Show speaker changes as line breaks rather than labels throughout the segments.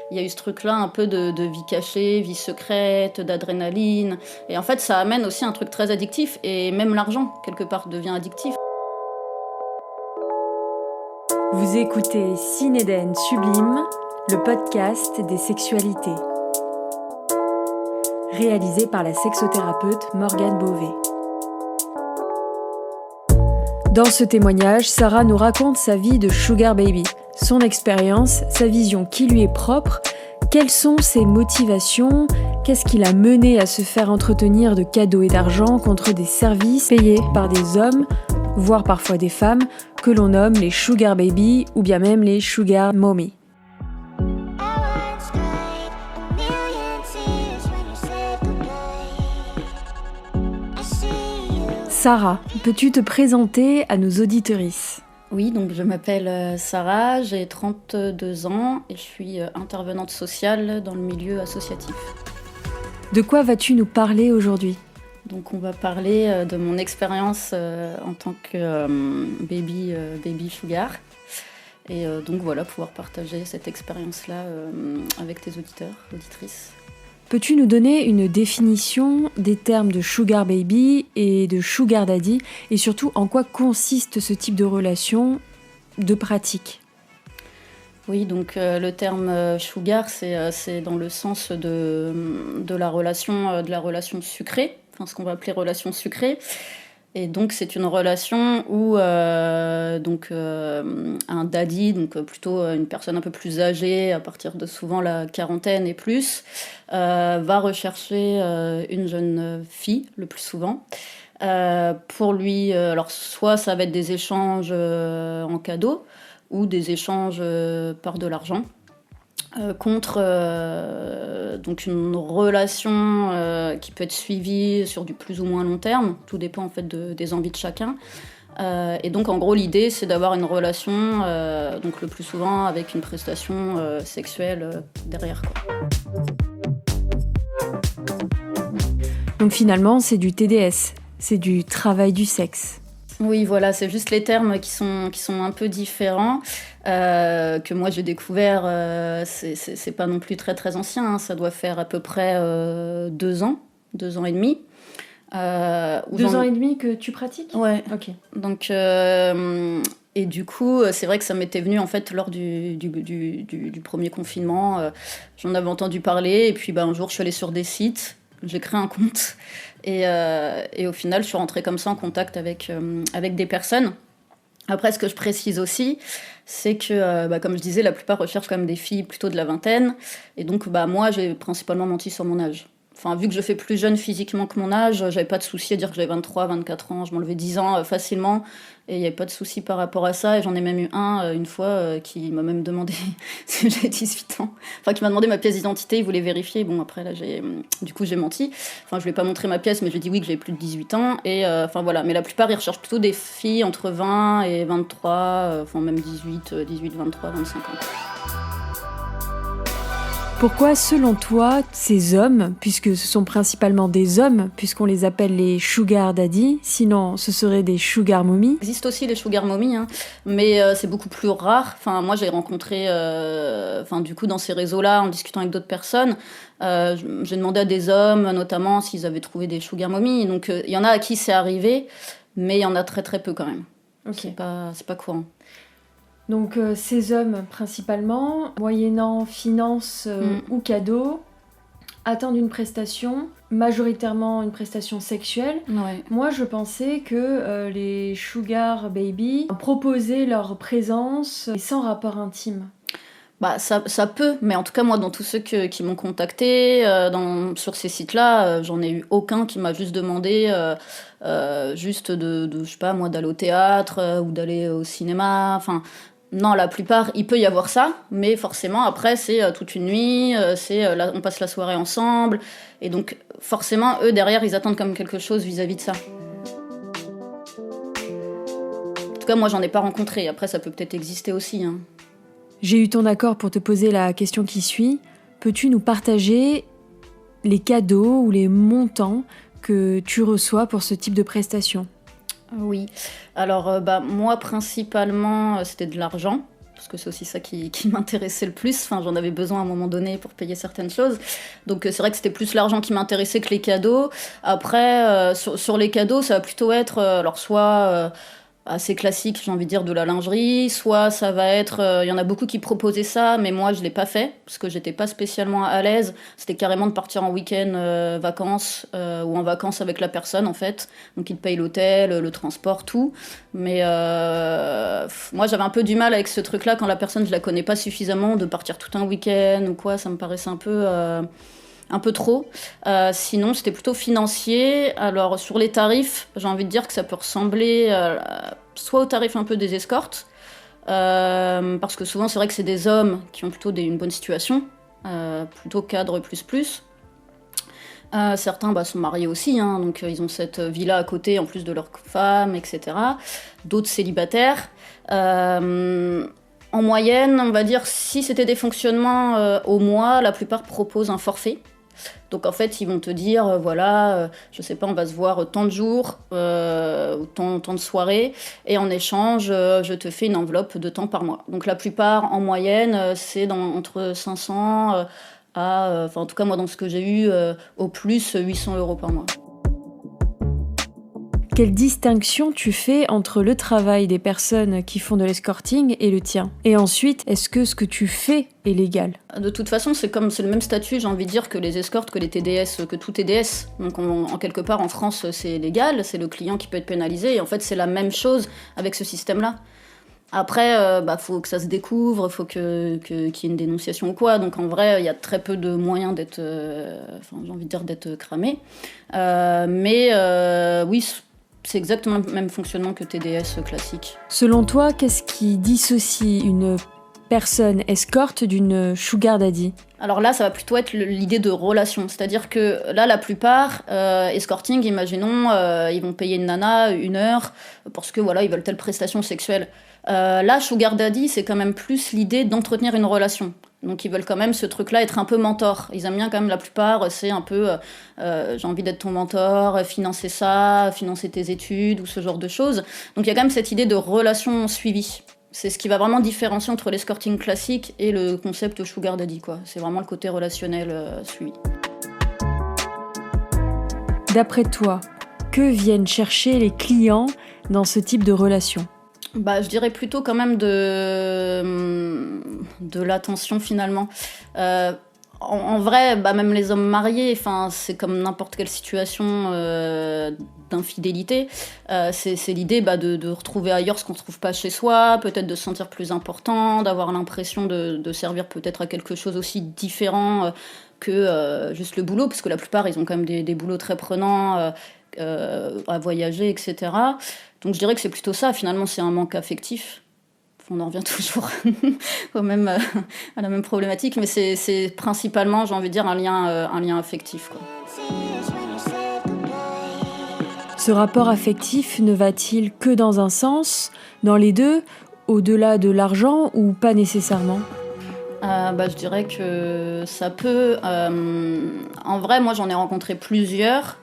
il y a eu ce truc-là un peu de vie cachée, vie secrète, d'adrénaline. Et en fait, ça amène aussi un truc très addictif. Et même l'argent, quelque part, devient addictif.
Vous écoutez Cinéden Sublime, le podcast des sexualités. Réalisé par la sexothérapeute Morgane Beauvais. Dans ce témoignage, Sarah nous raconte sa vie de sugar baby, son expérience, sa vision qui lui est propre, quelles sont ses motivations, qu'est-ce qui l'a mené à se faire entretenir de cadeaux et d'argent contre des services payés par des hommes, voire parfois des femmes, que l'on nomme les sugar baby ou bien même les sugar mommy. Sarah, peux-tu te présenter à nos auditrices ?
Oui, donc je m'appelle Sarah, j'ai 32 ans et je suis intervenante sociale dans le milieu associatif.
De quoi vas-tu nous parler aujourd'hui ?
Donc on va parler de mon expérience en tant que baby sugar. Et donc voilà, pouvoir partager cette expérience-là avec tes auditeurs, auditrices.
Peux-tu nous donner une définition des termes de sugar baby et de sugar daddy et surtout en quoi consiste ce type de relation, de pratique ?
Oui, donc le terme sugar, c'est dans le sens de la relation sucrée, enfin ce qu'on va appeler relation sucrée. Et donc c'est une relation où un daddy, donc plutôt une personne un peu plus âgée, à partir de souvent la quarantaine et plus, va rechercher une jeune fille le plus souvent. Pour lui, alors soit ça va être des échanges en cadeau ou des échanges par de l'argent. Contre donc une relation qui peut être suivie sur du plus ou moins long terme, tout dépend en fait des envies de chacun. Et donc en gros l'idée c'est d'avoir une relation donc le plus souvent avec une prestation sexuelle derrière, quoi.
Donc finalement c'est du TDS, c'est du travail du sexe.
Oui, voilà, c'est juste les termes qui sont un peu différents, que moi j'ai découvert, c'est pas non plus très très ancien, hein, ça doit faire à peu près 2 ans et demi.
2 ans et demi que tu pratiques ?
Ouais.
Ok.
Donc, et du coup, c'est vrai que ça m'était venu en fait lors du premier confinement, j'en avais entendu parler, et puis un jour je suis allée sur des sites, j'ai créé un compte. Et au final, je suis rentrée comme ça en contact avec des personnes. Après, ce que je précise aussi, c'est que, comme je disais, la plupart recherchent quand même des filles plutôt de la vingtaine. Et donc, moi, j'ai principalement menti sur mon âge. Enfin, vu que je fais plus jeune physiquement que mon âge, j'avais pas de souci à dire que j'avais 23, 24 ans. Je m'enlevais 10 ans facilement. Et il n'y avait pas de souci par rapport à ça. Et j'en ai même eu une fois, qui m'a même demandé si j'avais 18 ans. Enfin, qui m'a demandé ma pièce d'identité. Il voulait vérifier. Bon, après, là, du coup, j'ai menti. Enfin, je lui ai pas montré ma pièce, mais je lui ai dit oui, que j'avais plus de 18 ans. Et voilà. Mais la plupart, ils recherchent plutôt des filles entre 20 et 23, même 18, 23, 25 ans.
Pourquoi, selon toi, ces hommes, puisque ce sont principalement des hommes, puisqu'on les appelle les sugar daddy, sinon ce seraient des sugar mommy ?
Il existe aussi les sugar mommy, hein, mais c'est beaucoup plus rare. Enfin, moi, j'ai rencontré, du coup, dans ces réseaux-là, en discutant avec d'autres personnes, j'ai demandé à des hommes, notamment, s'ils avaient trouvé des sugar mommy. Donc, il y en a à qui c'est arrivé, mais il y en a très très peu quand même.
Okay.
C'est pas courant.
Donc ces hommes principalement, moyennant finances ou cadeaux, attendent une prestation, majoritairement une prestation sexuelle.
Ouais.
Moi je pensais que les sugar baby proposaient leur présence sans rapport intime.
Ça peut, mais en tout cas moi dans tous ceux qui m'ont contacté sur ces sites-là, j'en ai eu aucun qui m'a juste demandé juste de je sais pas moi, d'aller au théâtre ou d'aller au cinéma, enfin non, la plupart, il peut y avoir ça, mais forcément, après, c'est toute une nuit, on passe la soirée ensemble, et donc, forcément, eux, derrière, ils attendent comme quelque chose vis-à-vis de ça. En tout cas, moi, j'en ai pas rencontré. Après, ça peut peut-être exister aussi, hein.
J'ai eu ton accord pour te poser la question qui suit. Peux-tu nous partager les cadeaux ou les montants que tu reçois pour ce type de prestation ?
Oui, alors moi principalement c'était de l'argent, parce que c'est aussi ça qui m'intéressait le plus. Enfin, j'en avais besoin à un moment donné pour payer certaines choses. Donc c'est vrai que c'était plus l'argent qui m'intéressait que les cadeaux. Après, sur les cadeaux, ça va plutôt être, alors soit assez classique, j'ai envie de dire, de la lingerie, soit ça va être, il y en a beaucoup qui proposaient ça, mais moi je l'ai pas fait, parce que j'étais pas spécialement à l'aise, c'était carrément de partir en week-end vacances, ou en vacances avec la personne en fait, donc ils te payent l'hôtel, le transport, tout, mais moi j'avais un peu du mal avec ce truc-là, quand la personne je la connais pas suffisamment, de partir tout un week-end ou quoi, ça me paraissait un peu trop. Sinon, c'était plutôt financier. Alors, sur les tarifs, j'ai envie de dire que ça peut ressembler soit aux tarifs un peu des escortes, parce que souvent, c'est vrai que c'est des hommes qui ont plutôt une bonne situation, plutôt cadre plus. Certains sont mariés aussi, hein, donc ils ont cette vie-là à côté, en plus de leur femme, etc. D'autres célibataires. En moyenne, on va dire, si c'était des fonctionnements au mois, la plupart proposent un forfait. Donc en fait, ils vont te dire, voilà, je sais pas, on va se voir tant de jours, ou tant de soirées, et en échange, je te fais une enveloppe de temps par mois. Donc la plupart, en moyenne, c'est entre 500 enfin en tout cas moi dans ce que j'ai eu, au plus 800 € par mois.
Quelle distinction tu fais entre le travail des personnes qui font de l'escorting et le tien? Et ensuite, est-ce que ce que tu fais est légal?
De toute façon, c'est le même statut, j'ai envie de dire, que les escortes, que les TDS, que tout TDS. Donc en quelque part, en France, c'est légal, c'est le client qui peut être pénalisé, et en fait, c'est la même chose avec ce système-là. Après, faut que ça se découvre, faut qu'il y ait une dénonciation ou quoi. Donc en vrai, il y a très peu de moyens d'être, j'ai envie de dire, d'être cramé. Oui, c'est exactement le même fonctionnement que TDS classique.
Selon toi, qu'est-ce qui dissocie une personne escorte d'une sugar daddy?
Alors là, ça va plutôt être l'idée de relation. C'est-à-dire que là, la plupart, escorting, imaginons, ils vont payer une nana 1 heure parce que voilà, ils veulent telle prestation sexuelle. Là, sugar daddy, c'est quand même plus l'idée d'entretenir une relation. Donc ils veulent quand même ce truc-là, être un peu mentor. Ils aiment bien quand même, la plupart, c'est un peu j'ai envie d'être ton mentor, financer ça, financer tes études ou ce genre de choses. Donc il y a quand même cette idée de relation suivie. C'est ce qui va vraiment différencier entre l'escorting classique et le concept sugar daddy, quoi. C'est vraiment le côté relationnel suivi.
D'après toi, que viennent chercher les clients dans ce type de relation?
Je dirais plutôt quand même de l'attention finalement. En vrai, même les hommes mariés, c'est comme n'importe quelle situation d'infidélité. C'est l'idée de retrouver ailleurs ce qu'on ne retrouve pas chez soi, peut-être de se sentir plus important, d'avoir l'impression de servir peut-être à quelque chose aussi différent que juste le boulot, parce que la plupart, ils ont quand même des boulots très prenants, à voyager, etc. Donc je dirais que c'est plutôt ça, finalement, c'est un manque affectif. On en revient toujours à la même problématique, mais c'est principalement, j'ai envie de dire, un lien affectif, quoi.
Ce rapport affectif ne va-t-il que dans un sens, dans les deux, au-delà de l'argent ou pas nécessairement ?
Je dirais que ça peut. En vrai, moi, j'en ai rencontré plusieurs.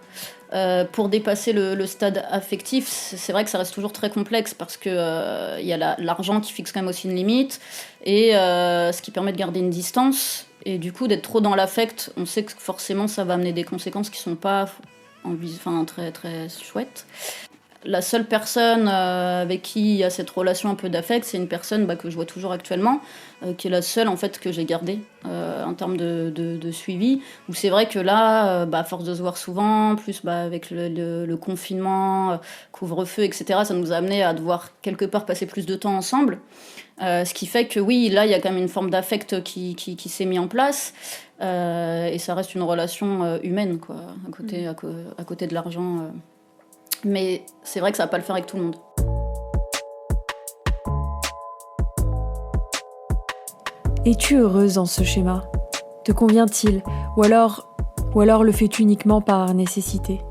Pour dépasser le stade affectif, c'est vrai que ça reste toujours très complexe parce que y a l'argent qui fixe quand même aussi une limite et ce qui permet de garder une distance. Et du coup, d'être trop dans l'affect, on sait que forcément ça va amener des conséquences qui sont pas très, très chouettes. La seule personne avec qui il y a cette relation un peu d'affect, c'est une personne que je vois toujours actuellement, qui est la seule en fait que j'ai gardée en termes de suivi. Où c'est vrai que là, à force de se voir souvent, plus avec le confinement, couvre-feu, etc., ça nous a amené à devoir quelque part passer plus de temps ensemble. Ce qui fait que oui, là, il y a quand même une forme d'affect qui s'est mis en place. Et ça reste une relation humaine, quoi, à côté de l'argent. Mais c'est vrai que ça va pas le faire avec tout le monde.
Es-tu heureuse dans ce schéma ? Te convient-il ? Ou alors le fais-tu uniquement par nécessité ?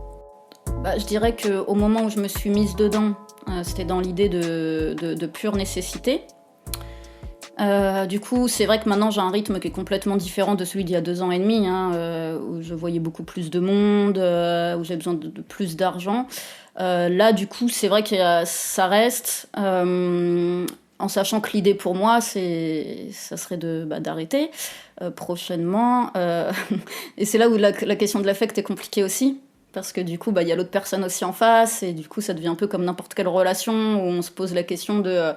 Je dirais qu'au moment où je me suis mise dedans, c'était dans l'idée de pure nécessité. Du coup, c'est vrai que maintenant j'ai un rythme qui est complètement différent de celui d'il y a 2 ans et demi, où je voyais beaucoup plus de monde, où j'avais besoin de plus d'argent. Là, du coup, c'est vrai que ça reste. en sachant que l'idée pour moi, ça serait d'arrêter prochainement. Et c'est là où la question de l'affect est compliquée aussi. Parce que du coup, il y a l'autre personne aussi en face, et du coup, ça devient un peu comme n'importe quelle relation où on se pose la question de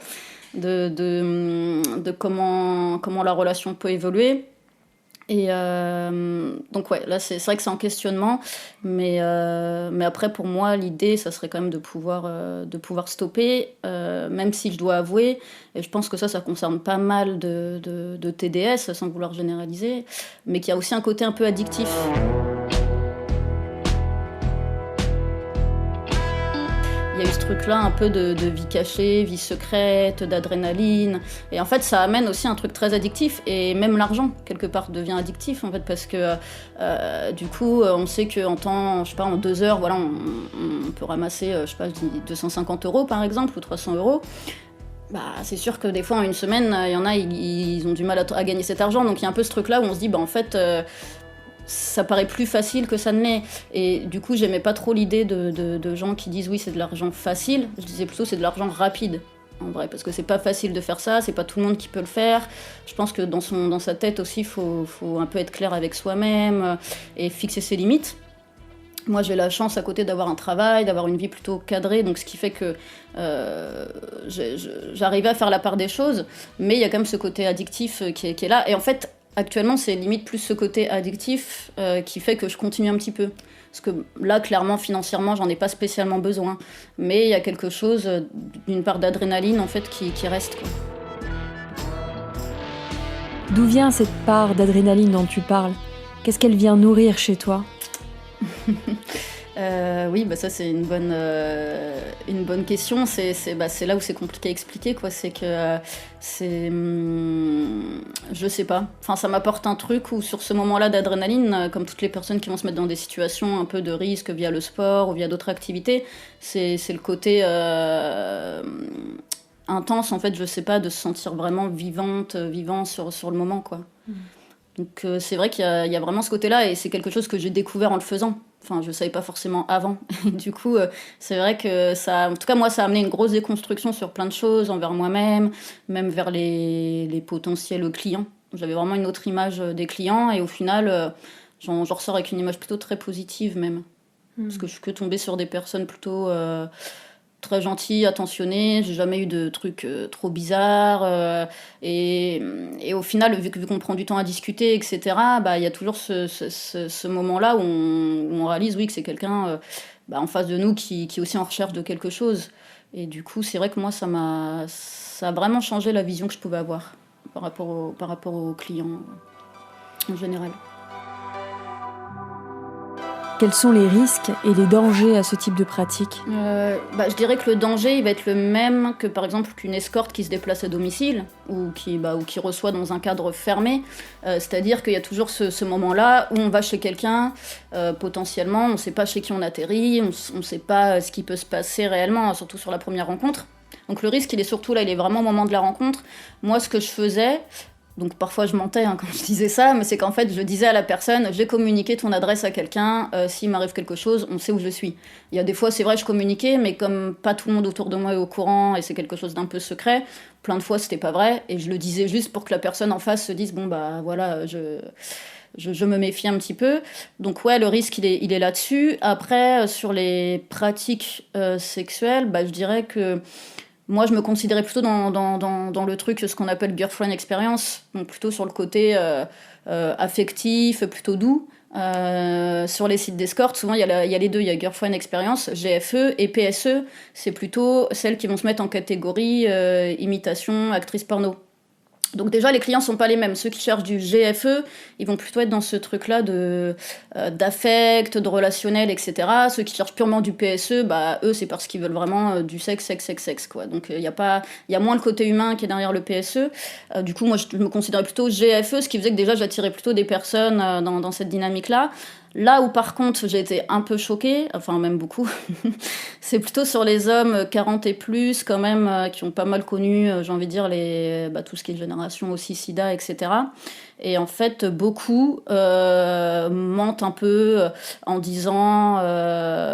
comment la relation peut évoluer. Et donc ouais, là c'est vrai que c'est en questionnement, mais après pour moi l'idée ça serait quand même de pouvoir stopper, même si je dois avouer, et je pense que ça concerne pas mal de TDS sans vouloir généraliser, mais qu'il y a aussi un côté un peu addictif. Il y a eu ce truc-là un peu de vie cachée, vie secrète, d'adrénaline. Et en fait, ça amène aussi un truc très addictif. Et même l'argent, quelque part, devient addictif, en fait, parce que du coup, on sait qu'en temps, je sais pas, en 2 heures, voilà, on peut ramasser, je sais pas, 250 € par exemple, ou 300 €. C'est sûr que des fois, en une semaine, il y en a, ils ont du mal à gagner cet argent. Donc il y a un peu ce truc-là où on se dit, en fait... ça paraît plus facile que ça ne l'est. Et du coup, j'aimais pas trop l'idée de gens qui disent oui, c'est de l'argent facile. Je disais plutôt c'est de l'argent rapide, en vrai, parce que c'est pas facile de faire ça, c'est pas tout le monde qui peut le faire. Je pense que dans sa tête aussi, faut un peu être clair avec soi-même et fixer ses limites. Moi, j'ai la chance à côté d'avoir un travail, d'avoir une vie plutôt cadrée, donc ce qui fait que j'arrivais à faire la part des choses, mais il y a quand même ce côté addictif qui est là. Et en fait, actuellement, c'est limite plus ce côté addictif qui fait que je continue un petit peu. Parce que là, clairement, financièrement, j'en ai pas spécialement besoin. Mais il y a quelque chose, d'une part d'adrénaline, en fait, qui reste, quoi.
D'où vient cette part d'adrénaline dont tu parles ? Qu'est-ce qu'elle vient nourrir chez toi ?
Oui, ça c'est une bonne question. C'est là où c'est compliqué à expliquer, quoi. C'est que je sais pas. Enfin, ça m'apporte un truc où sur ce moment-là d'adrénaline, comme toutes les personnes qui vont se mettre dans des situations un peu de risque via le sport ou via d'autres activités, c'est le côté intense, en fait, je sais pas, de se sentir vraiment vivant sur le moment, quoi. Donc c'est vrai qu'il y a vraiment ce côté-là, et c'est quelque chose que j'ai découvert en le faisant. Enfin, je savais pas forcément avant. Du coup, c'est vrai que ça, en tout cas moi, ça a amené une grosse déconstruction sur plein de choses, envers moi-même, même vers les potentiels clients. J'avais vraiment une autre image des clients, et au final, j'en ressors avec une image plutôt très positive même. Parce que je suis que tombée sur des personnes plutôt... très gentil, attentionné, j'ai jamais eu de trucs trop bizarres, et au final, vu qu'on prend du temps à discuter, etc., il y a toujours ce moment-là où on réalise, oui, que c'est quelqu'un en face de nous qui est aussi en recherche de quelque chose. Et du coup, c'est vrai que moi, ça a vraiment changé la vision que je pouvais avoir par rapport aux clients en général.
Quels sont les risques et les dangers à ce type de pratique ?
Je dirais que le danger, il va être le même que par exemple qu'une escorte qui se déplace à domicile ou qui reçoit dans un cadre fermé. C'est-à-dire qu'il y a toujours ce moment-là où on va chez quelqu'un, potentiellement, on ne sait pas chez qui on atterrit, on ne sait pas ce qui peut se passer réellement, surtout sur la première rencontre. Donc le risque, il est surtout là, il est vraiment au moment de la rencontre. Moi, ce que je faisais... Donc parfois je mentais quand je disais ça, mais c'est qu'en fait je disais à la personne, j'ai communiqué ton adresse à quelqu'un, s'il m'arrive quelque chose, on sait où je suis. Il y a des fois, c'est vrai, je communiquais, mais comme pas tout le monde autour de moi est au courant et c'est quelque chose d'un peu secret, plein de fois c'était pas vrai, et je le disais juste pour que la personne en face se dise, voilà, je me méfie un petit peu. Donc ouais, le risque il est là-dessus. Après, sur les pratiques sexuelles, je dirais que moi, je me considérais plutôt dans le truc, ce qu'on appelle girlfriend experience, donc plutôt sur le côté affectif, plutôt doux. Sur les sites d'escorte, souvent il y a les deux, il y a girlfriend experience, GFE, et PSE, c'est plutôt celles qui vont se mettre en catégorie imitation, actrice porno. Donc déjà, les clients sont pas les mêmes. Ceux qui cherchent du GFE, ils vont plutôt être dans ce truc-là d'affect, de relationnel, etc. Ceux qui cherchent purement du PSE, eux, c'est parce qu'ils veulent vraiment du sexe, quoi. Donc il y a moins le côté humain qui est derrière le PSE. Du coup, moi, je me considérais plutôt GFE, ce qui faisait que déjà, j'attirais plutôt des personnes dans cette dynamique-là. Là où par contre j'ai été un peu choquée, enfin même beaucoup, c'est plutôt sur les hommes 40 et plus quand même, qui ont pas mal connu, j'ai envie de dire, tout ce qui est génération aussi SIDA, etc. Et en fait, beaucoup mentent un peu en disant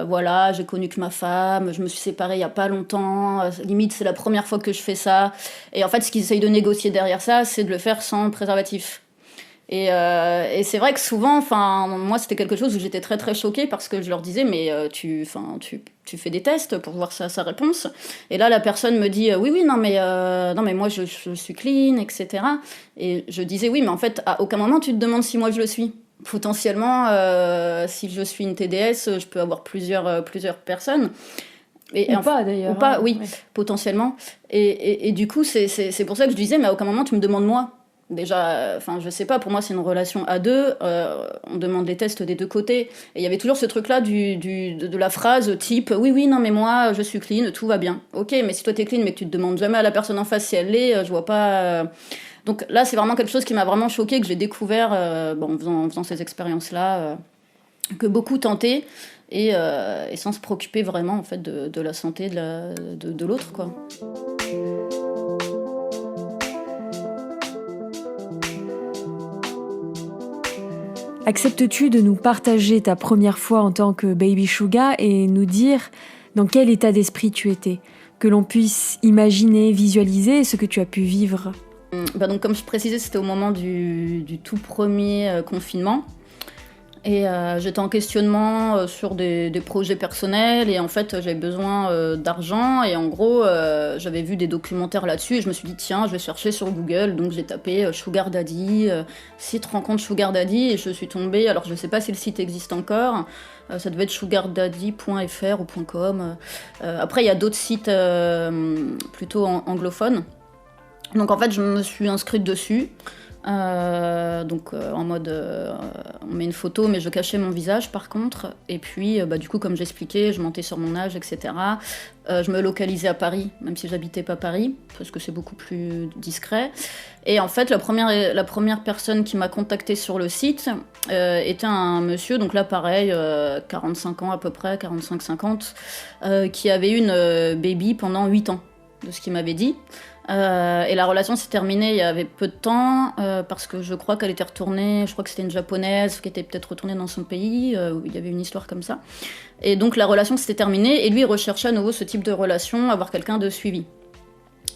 voilà, j'ai connu que ma femme, je me suis séparée il y a pas longtemps, limite c'est la première fois que je fais ça. Et en fait, ce qu'ils essayent de négocier derrière ça, c'est de le faire sans préservatif. Et c'est vrai que souvent, moi c'était quelque chose où j'étais très très choquée parce que je leur disais mais tu fais des tests pour voir sa réponse. Et là la personne me dit oui non mais moi je suis clean, etc. Et je disais oui mais en fait à aucun moment tu te demandes si moi je le suis. Potentiellement si je suis une TDS je peux avoir plusieurs personnes.
Ou pas d'ailleurs.
Ou pas, oui, ouais. Potentiellement. Et du coup c'est pour ça que je disais mais à aucun moment tu me demandes moi. Déjà, je sais pas, pour moi c'est une relation à deux, on demande les tests des deux côtés, et il y avait toujours ce truc-là de la phrase type oui, non mais moi je suis clean, tout va bien. Ok, mais si toi t'es clean mais que tu te demandes jamais à la personne en face si elle l'est, je vois pas... Donc là c'est vraiment quelque chose qui m'a vraiment choquée, que j'ai découvert en faisant ces expériences-là, que beaucoup tentaient, et sans se préoccuper vraiment en fait de la santé de l'autre, quoi.
Acceptes-tu de nous partager ta première fois en tant que Baby Shuga et nous dire dans quel état d'esprit tu étais, que l'on puisse imaginer, visualiser ce que tu as pu vivre?
Donc comme je précisais, c'était au moment du tout premier confinement. Et j'étais en questionnement sur des projets personnels, et en fait j'avais besoin d'argent, et en gros j'avais vu des documentaires là-dessus et je me suis dit tiens je vais chercher sur Google, donc j'ai tapé Sugar Daddy, site rencontre Sugar Daddy, et je suis tombée, alors je sais pas si le site existe encore, ça devait être sugardaddy.fr ou .com. Après il y a d'autres sites plutôt anglophones, donc en fait je me suis inscrite dessus. En mode on met une photo mais je cachais mon visage par contre, et puis du coup comme j'expliquais je mentais sur mon âge, etc. Je me localisais à Paris même si j'habitais pas Paris parce que c'est beaucoup plus discret, et en fait la première personne qui m'a contactée sur le site était un monsieur, donc là pareil 45 ans à peu près, 45-50, qui avait eu une baby pendant 8 ans de ce qu'il m'avait dit. Et la relation s'est terminée il y avait peu de temps parce que je crois qu'elle était retournée, je crois que c'était une japonaise qui était peut-être retournée dans son pays, où il y avait une histoire comme ça. Et donc la relation s'était terminée et lui il recherchait à nouveau ce type de relation, avoir quelqu'un de suivi.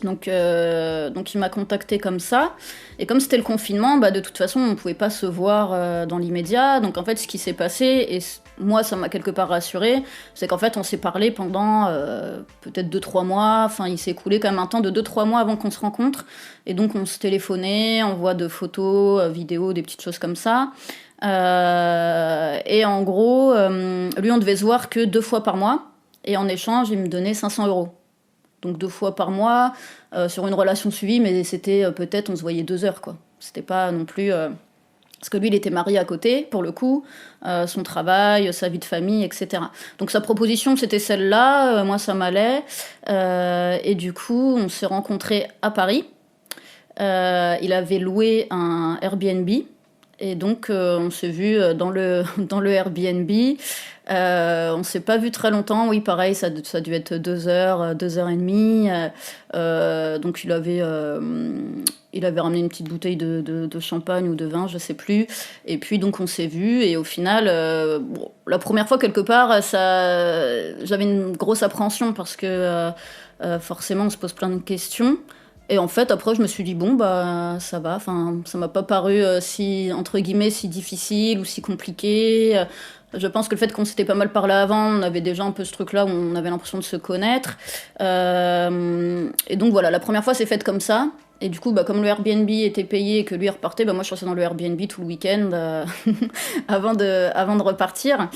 Donc il m'a contacté comme ça, et comme c'était le confinement, de toute façon on pouvait pas se voir dans l'immédiat, donc en fait ce qui s'est passé, et moi ça m'a quelque part rassurée, c'est qu'en fait on s'est parlé pendant peut-être 2-3 mois, il s'est écoulé quand même un temps de 2-3 mois avant qu'on se rencontre, et donc on se téléphonait, on voit de photos, vidéos, des petites choses comme ça, et en gros lui on devait se voir que 2 fois par mois, et en échange il me donnait 500 €. Donc 2 fois par mois, sur une relation suivie, mais c'était peut-être, on se voyait 2 heures, quoi. C'était pas non plus... Parce que lui, il était marié à côté, pour le coup, son travail, sa vie de famille, etc. Donc sa proposition, c'était celle-là, moi ça m'allait, et du coup, on s'est rencontrés à Paris. Il avait loué un Airbnb, et donc on s'est vu dans le Airbnb. On s'est pas vu très longtemps, oui pareil, ça a dû être 2 heures, 2 heures et demie. Donc il avait ramené une petite bouteille de champagne ou de vin, je sais plus. Et puis donc on s'est vu, et au final, la première fois quelque part, j'avais une grosse appréhension parce que forcément on se pose plein de questions. Et en fait, après, je me suis dit, ça va. Ça m'a pas paru si, entre guillemets, si difficile ou si compliqué. Je pense que le fait qu'on s'était pas mal parlé avant, on avait déjà un peu ce truc-là où on avait l'impression de se connaître. Et donc voilà, la première fois, c'est faite comme ça. Et du coup, comme le Airbnb était payé et que lui repartait, moi, je restais dans le Airbnb tout le week-end avant de repartir.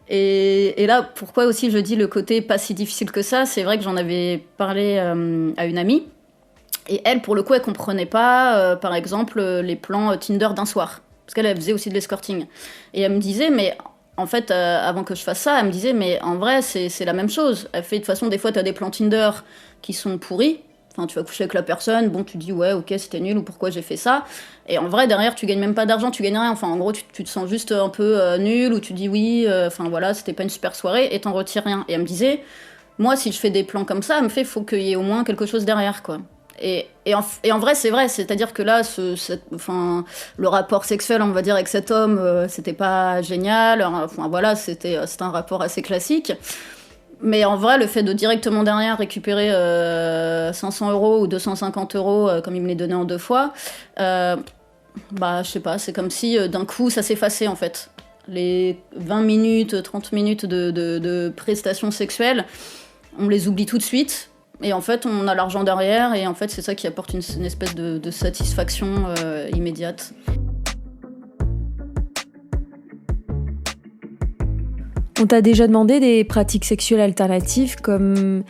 Et là, pourquoi aussi je dis le côté pas si difficile que ça, c'est vrai que j'en avais parlé à une amie. Et elle, pour le coup, elle comprenait pas, par exemple, les plans Tinder d'un soir. Parce qu'elle faisait aussi de l'escorting. Et elle me disait, mais en fait, avant que je fasse ça, elle me disait, mais en vrai, c'est la même chose. Elle fait, de toute façon, des fois, t'as des plans Tinder qui sont pourris. Enfin, tu vas coucher avec la personne, bon, tu dis ouais, ok, c'était nul ou pourquoi j'ai fait ça. Et en vrai, derrière, tu gagnes même pas d'argent, tu gagnes rien. Enfin, en gros, tu te sens juste un peu nul ou tu dis oui, enfin voilà, c'était pas une super soirée et t'en retires rien. Et elle me disait, moi, si je fais des plans comme ça, elle me fait, faut qu'il y ait au moins quelque chose derrière, quoi. Et en vrai, c'est vrai, c'est-à-dire que là, le rapport sexuel, on va dire, avec cet homme, c'était pas génial. Enfin voilà, c'était un rapport assez classique. Mais en vrai, le fait de directement derrière récupérer 500 € ou 250 € comme il me les donnait en 2 fois, je sais pas, c'est comme si d'un coup ça s'effaçait en fait. Les 20 minutes, 30 minutes de prestations sexuelles, on les oublie tout de suite. Et en fait, on a l'argent derrière, et en fait, c'est ça qui apporte une espèce de satisfaction immédiate.
On t'a déjà demandé des pratiques sexuelles alternatives comme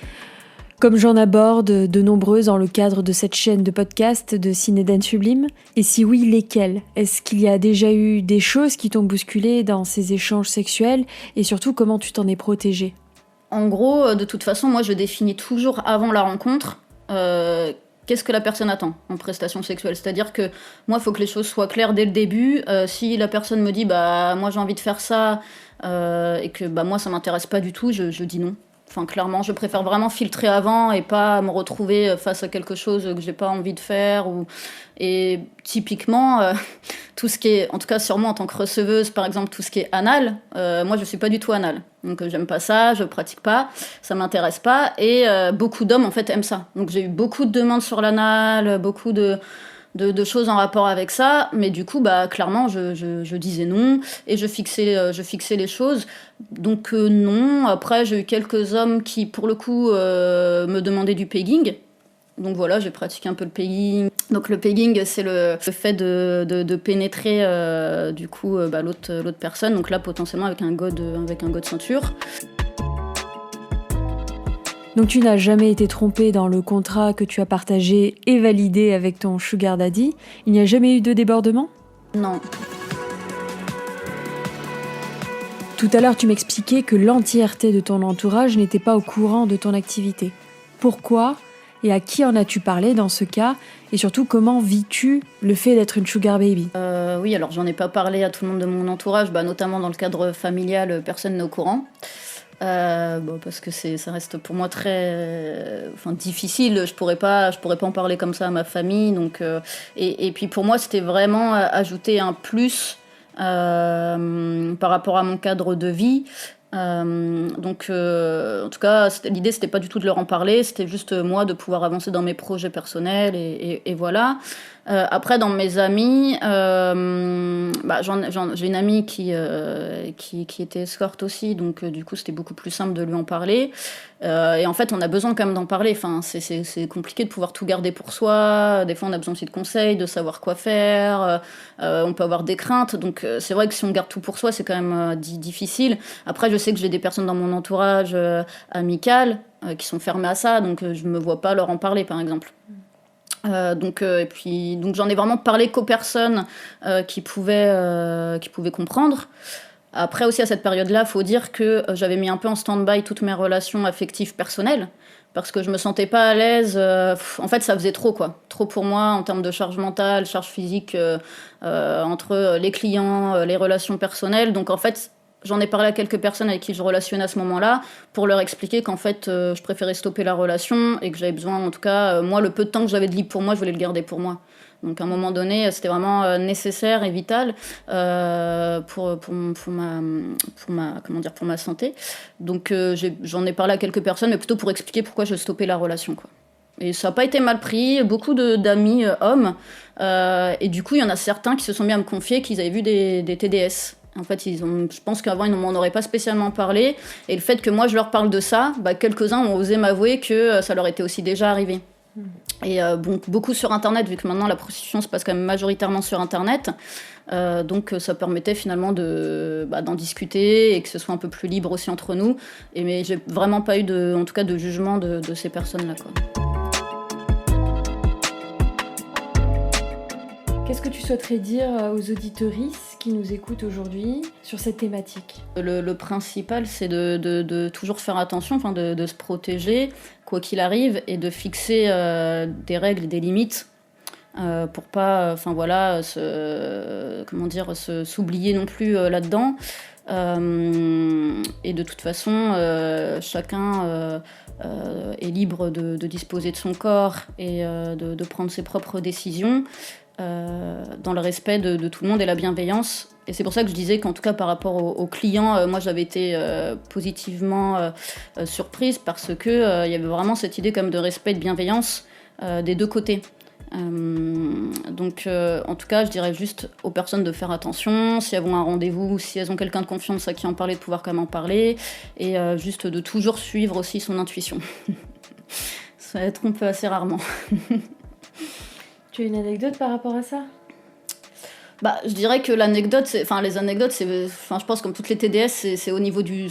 j'en aborde de nombreuses dans le cadre de cette chaîne de podcast de Cinéden Sublime? Et si oui, lesquelles? Est-ce qu'il y a déjà eu des choses qui t'ont bousculé dans ces échanges sexuels? Et surtout, comment tu t'en es protégée?
En gros, de toute façon, moi je définis toujours avant la rencontre qu'est-ce que la personne attend en prestation sexuelle. C'est-à-dire que moi, il faut que les choses soient claires dès le début. Si la personne me dit moi j'ai envie de faire ça et que moi ça m'intéresse pas du tout, je dis non. Enfin, clairement, je préfère vraiment filtrer avant et pas me retrouver face à quelque chose que j'ai pas envie de faire. Et typiquement, tout ce qui est, en tout cas sur moi en tant que receveuse, par exemple, tout ce qui est anal, moi je suis pas du tout anal. Donc j'aime pas ça, je pratique pas, ça m'intéresse pas. Et beaucoup d'hommes en fait aiment ça. Donc j'ai eu beaucoup de demandes sur l'anal, beaucoup de choses en rapport avec ça, mais du coup, clairement, je disais non, et je fixais les choses. Donc non, après, j'ai eu quelques hommes qui, pour le coup, me demandaient du pegging. Donc voilà, j'ai pratiqué un peu le pegging. Donc le pegging, c'est le fait de pénétrer, l'autre personne, donc là, potentiellement, avec un god ceinture.
Donc tu n'as jamais été trompée dans le contrat que tu as partagé et validé avec ton sugar daddy. Il n'y a jamais eu de débordement?
Non.
Tout à l'heure, tu m'expliquais que l'entièreté de ton entourage n'était pas au courant de ton activité. Pourquoi et à qui en as-tu parlé dans ce cas? Et surtout, comment vis-tu le fait d'être une sugar baby?
Oui, alors j'en ai pas parlé à tout le monde de mon entourage, notamment dans le cadre familial, personne n'est au courant. Parce que ça reste pour moi très difficile. Je pourrais pas en parler comme ça à ma famille. Donc, et puis pour moi, c'était vraiment ajouter un plus par rapport à mon cadre de vie. En tout cas, l'idée, c'était pas du tout de leur en parler, c'était juste moi de pouvoir avancer dans mes projets personnels et voilà. Après, dans mes amis, j'ai une amie qui était escorte aussi, donc du coup, c'était beaucoup plus simple de lui en parler. Et en fait, on a besoin quand même d'en parler. Enfin, c'est compliqué de pouvoir tout garder pour soi. Des fois, on a besoin aussi de conseils, de savoir quoi faire. On peut avoir des craintes. Donc, c'est vrai que si on garde tout pour soi, c'est quand même difficile. Après, je sais que j'ai des personnes dans mon entourage amical qui sont fermées à ça, donc je me vois pas leur en parler, par exemple. Donc j'en ai vraiment parlé qu'aux personnes qui pouvaient comprendre. Après aussi à cette période-là, faut dire que j'avais mis un peu en stand-by toutes mes relations affectives personnelles parce que je me sentais pas à l'aise. En fait, ça faisait trop pour moi en termes de charge mentale, charge physique entre les clients, les relations personnelles. Donc en fait, j'en ai parlé à quelques personnes avec qui je relationnais à ce moment-là pour leur expliquer qu'en fait, je préférais stopper la relation et que j'avais besoin, en tout cas, moi, le peu de temps que j'avais de libre pour moi, je voulais le garder pour moi. Donc à un moment donné, c'était vraiment nécessaire et vital pour ma santé. Donc j'en ai parlé à quelques personnes, mais plutôt pour expliquer pourquoi je stoppais la relation, quoi. Et ça n'a pas été mal pris, beaucoup d'amis hommes. Et du coup, il y en a certains qui se sont mis à me confier qu'ils avaient vu des TDS. En fait, je pense qu'avant, ils ne m'en auraient pas spécialement parlé. Et le fait que moi, je leur parle de ça, quelques-uns ont osé m'avouer que ça leur était aussi déjà arrivé. Et beaucoup sur Internet, vu que maintenant, la prostitution se passe quand même majoritairement sur Internet. Donc, ça permettait finalement d'en discuter et que ce soit un peu plus libre aussi entre nous. Mais j'ai vraiment pas eu, en tout cas, de jugement de ces personnes-là, quoi.
Qu'est-ce que tu souhaiterais dire aux auditeuristes qui nous écoutent aujourd'hui sur cette thématique ?
Le principal, c'est de toujours faire attention, de se protéger, quoi qu'il arrive, et de fixer des règles, des limites, pour pas s'oublier non plus là-dedans. Et de toute façon, chacun est libre de disposer de son corps et de prendre ses propres décisions dans le respect de tout le monde et la bienveillance. Et c'est pour ça que je disais qu'en tout cas par rapport aux clients, moi j'avais été positivement surprise parce que il y avait vraiment cette idée comme de respect et de bienveillance des deux côtés. Donc en tout cas je dirais juste aux personnes de faire attention si elles vont à un rendez-vous, si elles ont quelqu'un de confiance à qui en parler, de pouvoir quand même en parler, et juste de toujours suivre aussi son intuition. Ça trompe assez rarement.
Tu as une anecdote par rapport à ça ?
Je dirais que l'anecdote, les anecdotes, je pense comme toutes les TDS, c'est au niveau du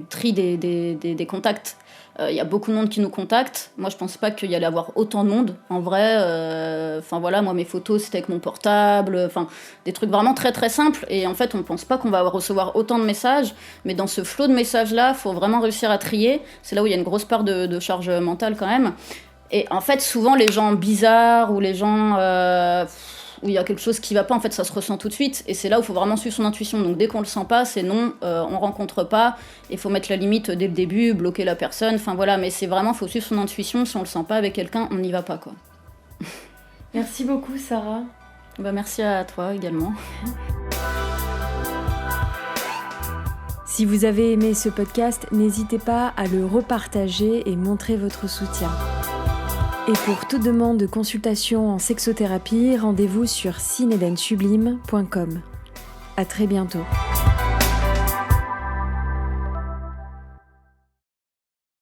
tri des contacts. Il y a beaucoup de monde qui nous contacte. Moi, je pense pas qu'il y allait avoir autant de monde. En vrai, moi, mes photos, c'était avec mon portable. Des trucs vraiment très, très simples. Et en fait, on pense pas qu'on va recevoir autant de messages. Mais dans ce flot de messages-là, faut vraiment réussir à trier. C'est là où il y a une grosse part de charge mentale quand même. Et en fait, souvent, les gens bizarres ou les gens où il y a quelque chose qui va pas, en fait, ça se ressent tout de suite. Et c'est là où il faut vraiment suivre son intuition. Donc, dès qu'on le sent pas, c'est non, on rencontre pas. Il faut mettre la limite dès le début, bloquer la personne. Mais c'est vraiment, faut suivre son intuition. Si on le sent pas avec quelqu'un, on n'y va pas, quoi.
Merci beaucoup, Sarah.
Merci à toi également.
Si vous avez aimé ce podcast, n'hésitez pas à le repartager et montrer votre soutien. Et pour toute demande de consultation en sexothérapie, rendez-vous sur cinedensublime.com. À très bientôt.